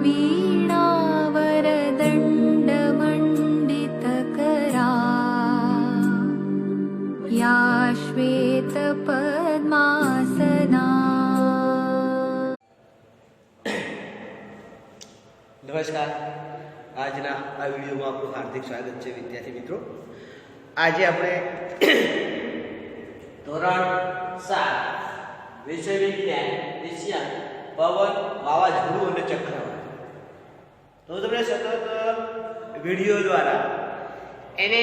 वीणावरदण्डमण्डितकरा या श्वेतपद्मासना। નમસ્કાર, આજના આ વિડીયોમાં આપણું હાર્દિક સ્વાગત છે વિદ્યાર્થી મિત્રો। આજે આપણે ધોરણ 7 વિષય વિજ્ઞાન વિષય પવન, વાવાઝોડું અને ચક્રવાત, તો તમને સતત વિડીયો દ્વારા એને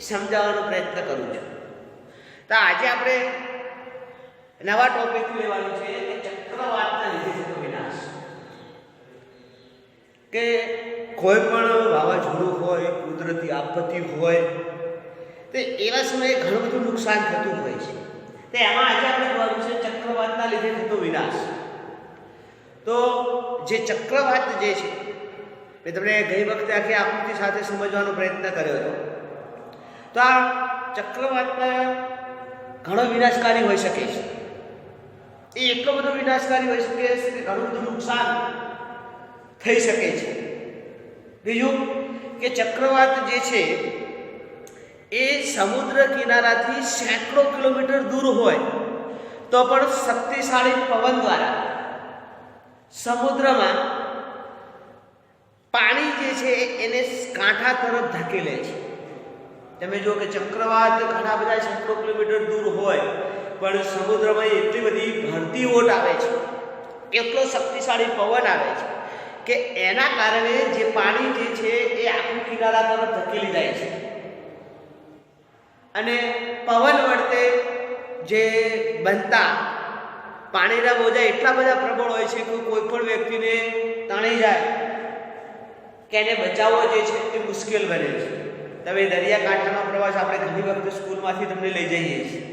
સમજાવવાનો પ્રયત્ન કરું છું। તો આજે આપણે નવા ટોપિક લેવાનું છે કે ચક્રવાતના લીધે થતો વિનાશ। કે કોઈ પણ વાવાઝોડું હોય, કુદરતી આપત્તિ હોય, તો એવા સમયે ઘણું બધું નુકસાન થતું હોય છે। તો એમાં આજે આપણે જોવાનું છે ચક્રવાતના લીધે થતો વિનાશ। તો જે ચક્રવાત જે છે મેં તમને ગઈ વખતે આખી આકૃતિ સાથે સમજવાનો પ્રયત્ન કર્યો હતો। તો આ ચક્રવાતમાં ઘણો વિનાશકારી હોઈ શકે છે। એ એટલો બધો વિનાશકારી હોઈ શકે છે કે ઘણું બધું નુકસાન થઈ શકે છે। બીજું કે ચક્રવાત જે છે એ સમુદ્ર કિનારાથી સેંકડો કિલોમીટર દૂર હોય તો પણ શક્તિશાળી પવન દ્વારા સમુદ્રમાં પાણી જે છે એને કાંઠા તરફ ધકેલે છે। તમે જો કે ચક્રવાત ઘણા બધા સેંકડો કિલોમીટર દૂર હોય પણ સમુદ્રમાં એટલી બધી ભરતી ઓટ આવે છે, એટલો શક્તિશાળી પવન આવે છે કે એના કારણે જે પાણી જે છે એ આખું કિનારા તરફ ધકેલી જાય છે। અને પવન વડે જે બનતા પાણીના મોજા એટલા બધા પ્રબળ હોય છે કે કોઈ પણ વ્યક્તિને તણાઈ જાય કે એને બચાવવો જે છે એ મુશ્કેલ બને છે। તમે દરિયાકાંઠાનો પ્રવાસ આપણે ઘણી વખત સ્કૂલમાંથી તમને લઈ જઈએ છીએ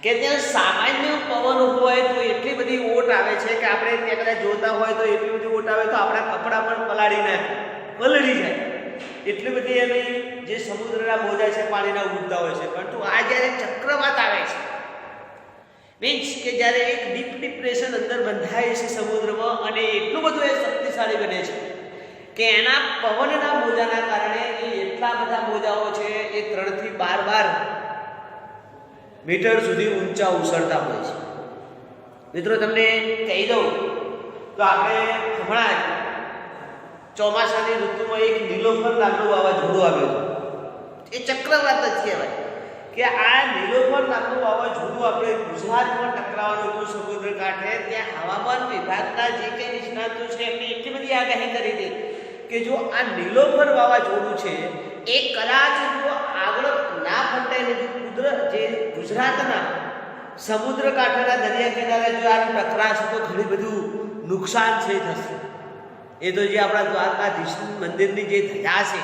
કે ત્યાં સામાન્ય પવન હોય તો એટલી બધી ઓટ આવે છે કે આપણે ત્યાં કદાચ જોતા હોય તો એટલી બધી ઓટ આવે તો આપણા કપડાં પણ પલળી જાય, એટલી બધી એની જે સમુદ્રના મોજા છે પાણીના ઉડતા હોય છે। પરંતુ આ જ્યારે ચક્રવાત આવે છે મીન્સ કે જ્યારે એક ડીપ ડિપ્રેશન અંદર બંધાય છે સમુદ્રમાં અને એટલું બધું એ શક્તિશાળી બને છે કે એના પવનના મોજાના કારણે એ એટલા બધા મોજાઓ છે એ 3 થી 12 મીટર સુધી ઊંચા ઉછળતા હોય છે। મિત્રો તમને કહી દઉં તો આપણે હમણાં જ ચોમાસાની ઋતુમાં એક નીલોફર નામનું વાવાઝોડું આવ્યું હતું। એ ચક્રવાત જ કહેવાય કે આ નીલોફર નામનું વાવાઝોડું આપણે ગુજરાતમાં ટકરાવાનું હતું સમુદ્ર કાંઠે। ત્યાં હવામાન વિભાગના જે કંઈ નિષ્ણાતો છે એમણે એટલી બધી આગાહી કરી હતી કે જો આ નીલોફર વાવાઝોડું છે એ કદાચ જો આગળ ના ફંટાઈને જો જે ગુજરાતના સમુદ્ર કાંઠાના દરિયા કિનારે જો આ ટકરાશે તો ઘણું બધું નુકસાન છે થશે। એ તો જે આપણા દ્વારકાધીશ મંદિરની જે ધજા છે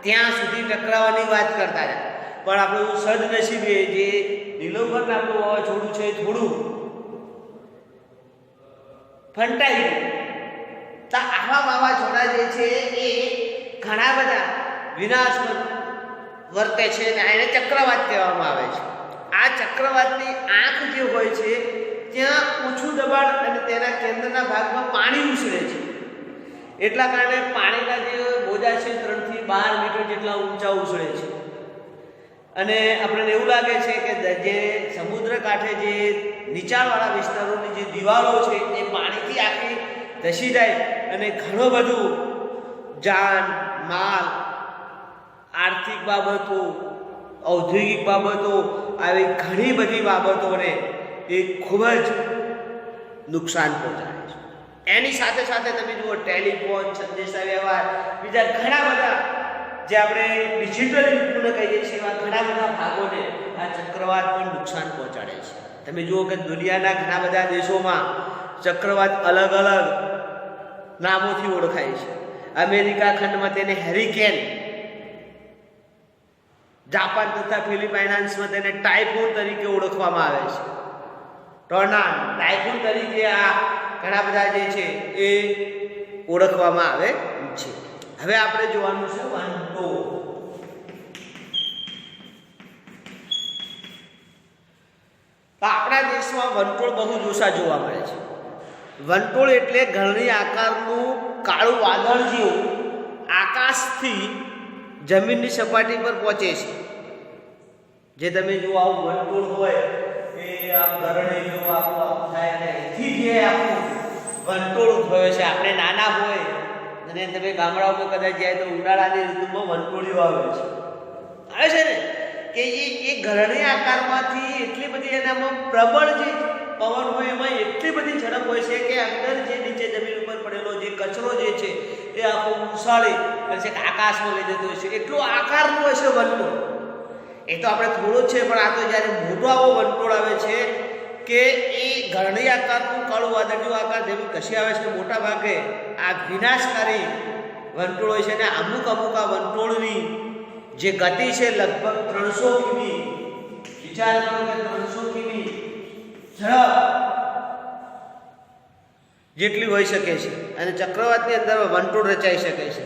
ત્યાં સુધી ટકરાવાની વાત કરતા હતા, પણ આપણું સદનસીબે જે નીલોફર નામનું વાવાઝોડું છે થોડું ફંટાઈ ગયું। તો આવા વાવાઝોડા જે છે એ ઘણા બધા વિનાશ વર્તે છે અને એને ચક્રવાત કહેવામાં આવે છે। આ ચક્રવાતની આંખ જે હોય છે ત્યાં ઊંચું દબાણ અને તેના કેન્દ્રના ભાગમાં પાણી ઉછળે છે, એટલા કારણે પાણીના જે મોજા છે 3 થી 12 મીટર જેટલા ઊંચા ઉછળે છે। અને આપણને એવું લાગે છે કે જે સમુદ્ર કાંઠે જે નીચાણવાળા વિસ્તારોની જે દિવાલો છે એ પાણીથી આખી ધસી જાય અને ઘણું બધું જાન માલ, આર્થિક બાબતો, ઔદ્યોગિક બાબતો આવી ઘણી બધી બાબતોને એ ખૂબ જ નુકસાન પહોંચાડે છે। એની સાથે સાથે તમે જુઓ ટેલિફોન, સંદેશા વ્યવહાર, બીજા ઘણા બધા જે આપણે ડિજિટલ યુગને કહીએ છીએ એવા ઘણા બધા ભાગોને આ ચક્રવાત પણ નુકસાન પહોંચાડે છે। તમે જુઓ કે દુનિયાના ઘણા બધા દેશોમાં ચક્રવાત અલગ અલગ નામોથી ઓળખાય છે। અમેરિકા ખંડમાં તેને હેરિકેન, જાપાન તથા ફિલિપાઇન્સમાં તેને ટાઇફૂન તરીકે ઓળખવામાં આવે છે। ટોર્નાડો, ટાઇફૂન તરીકે આ ઘણા બધા જે છે એ ઓળખવામાં આવે છે। હવે આપણે જોવાનું છે વંટોળ। તો આપણા દેશમાં વંટોળ બહુ જ ઓછા જોવા મળે છે। વંટોળ એટલે ઘરની આકારનું કાળું વાદળ જેવું આકાશથી જમીનની સપાટી પર પહોંચે છે. જે તમે જો આવું વંટોળ હોય એ આમ ઘરણી જેવું આખું થાય ને એથી જે આખું વંટોળ ઉદ્ભવે છે. આપણે નાના હોય અને તમે ગામડાઓમાં કદાચ જાય તો ઉનાળાની ઋતુમાં વંટોળીઓ આવે છે ને કે એ ઘરણી આકારમાંથી એટલી બધી એનામાં પ્રબળ જે પવન હોય એમાં એટલી બધી ઝડપ હોય છે કે અંદર જે નીચે જમીન ઉપર પડેલો જે કચરો જે છે એ આખો ઉછાળી છે કે આકાશમાં લઈ જતો હોય છે. એટલો આકારનું હોય છે વંટોળ. એ તો આપણે થોડો જ છે, પણ આ તો જ્યારે મોટો આવો વંટોળ આવે છે કે એ ઘરણી આકારનું કાળું વાદળ જેવો આકાર જેવી કશી આવે છે. મોટા ભાગે આ વિનાશકારી વંટોળ હોય છે અને અમુક આ વંટોળની જે ગતિ છે લગભગ 300 કિમી. વિચાર કરો કે 300 કિમી ઝડપ જેટલી હોઈ શકે છે અને ચક્રવાતની અંદર વંટોળ રચાઈ શકે છે.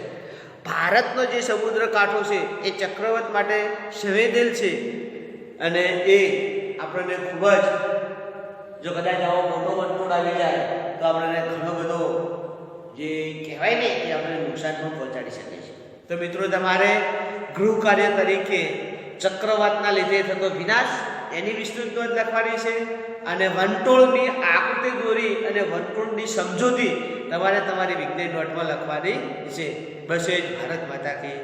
ભારતનો જે સમુદ્ર કાંઠો છે એ ચક્રવાત માટે સંવેદનશીલ છે અને એ આપણને ખૂબ જ, જો કદાચ આવો મોટો વંટોળ આવી જાય તો આપણને ઘણો બધો જે કહેવાય ને એ આપણે નુકસાન પણ પહોંચાડી શકે છે. તો મિત્રો, તમારે ગૃહ કાર્ય તરીકે ચક્રવાતના લીધે થતો વિનાશ એની વિસ્તૃત નોંધ લખવાની છે અને વંટોળની આકૃતિ દોરી અને વંટોળની સમજૂતી તમારે તમારી વિજ્ઞાન નોટમાં લખવાની છે. બસ એ જ. ભારત માતા કી